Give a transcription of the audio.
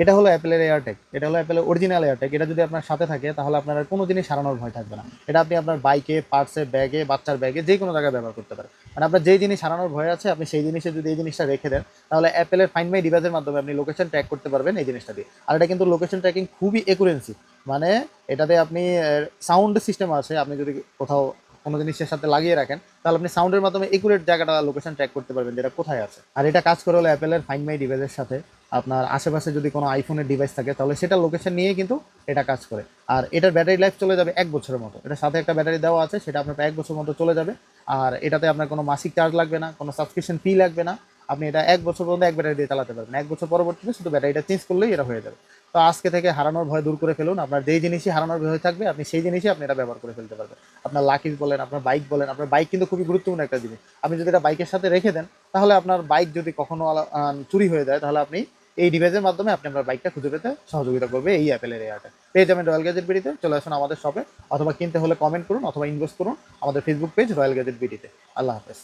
এটা হলো অ্যাপেলের এয়ারটেক, এটা হলো অ্যাপেলের অরিজিনাল এয়ারটেক। এটা যদি আপনার সাথে থাকে তাহলে আপনার আর কোনো জিনিস হারানোর ভয় থাকবে না। এটা আপনি আপনার বাইকে, পার্সে, ব্যাগে, বাচ্চার ব্যাগে যে কোনো জায়গায় ব্যবহার করতে পারেন। মানে আপনার যেই জিনিস হারানোর ভয় আছে আপনি সেই জিনিসে যদি এই জিনিসটা রেখে দেন তাহলে অ্যাপেলের ফাইন্ড মাই ডিভাইসের মাধ্যমে আপনি লোকেশন ট্র্যাক করতে পারবেন এই জিনিসটা দিয়ে। আর এটা কিন্তু লোকেশন ট্র্যাকিং খুবই একুরেন্সি, মানে এটাতে আপনি সাউন্ড সিস্টেম আছে, আপনি যদি কোথাও কোনো জিনিসের সাথে লাগিয়ে রাখেন তাহলে আপনি সাউন্ডের মাধ্যমে একুরেট জায়গাটা লোকেশন ট্র্যাক করতে পারবেন যেটা কোথায় আছে। আর এটা কাজ করে হলো অ্যাপেলের ফাইন্ড মাই ডিভাইসের সাথে। আপনার আশেপাশে যদি কোনো আইফোনের ডিভাইস থাকে তাহলে সেটা লোকেশন নিয়ে কিন্তু এটা কাজ করে। আর এটার ব্যাটারি লাইফ চলে যাবে 1 বছরের মতো। এটার সাথে একটা ব্যাটারি দেওয়া আছে, সেটা আপনার 1 বছর মতো চলে যাবে। আর এটাতে আপনার কোনো মাসিক চার্জ লাগবে না, কোনো সাবস্ক্রিপশন ফি লাগবে না। আপনি এটা 1 বছর পর্যন্ত এক ব্যাটারি দিয়ে চালাতে পারবেন। 1 বছর পরবর্তীতে শুধু ব্যাটারিটা চেঞ্জ করলেই এটা হয়ে যাবে। তো আজকে থেকে হারানোর ভয় দূর করে ফেলুন। আপনার যেই জিনিসই হারানোর ভয় থাকবে আপনি সেই জিনিসই আপনি এটা ব্যবহার করে ফেলতে পারবেন। আপনার লাকিজ বলেন, আপনার বাইক বলেন, আপনার বাইক কিন্তু খুবই গুরুত্বপূর্ণ একটা জিনিস। আপনি যদি এটা বাইকের সাথে রেখে দেন তাহলে আপনার বাইক যদি কখনো চুরি হয়ে যায় তাহলে আপনি এই ডিভাইসের মাধ্যমে আপনি আপনার বাইকটা খুঁজে পেতে সহযোগিতা করবে এই অ্যাপেলের এয়ারটা। পেয়ে যাবেন রয়্যাল গ্যাজেট বিডিতে। চলে আসুন আমাদের শপে, অথবা কিনতে হলে কমেন্ট করুন অথবা ইনভেস্ট করুন আমাদের ফেসবুক পেজ রয়্যাল গ্যাজেট বিডিতে। আল্লাহ হাফেজ।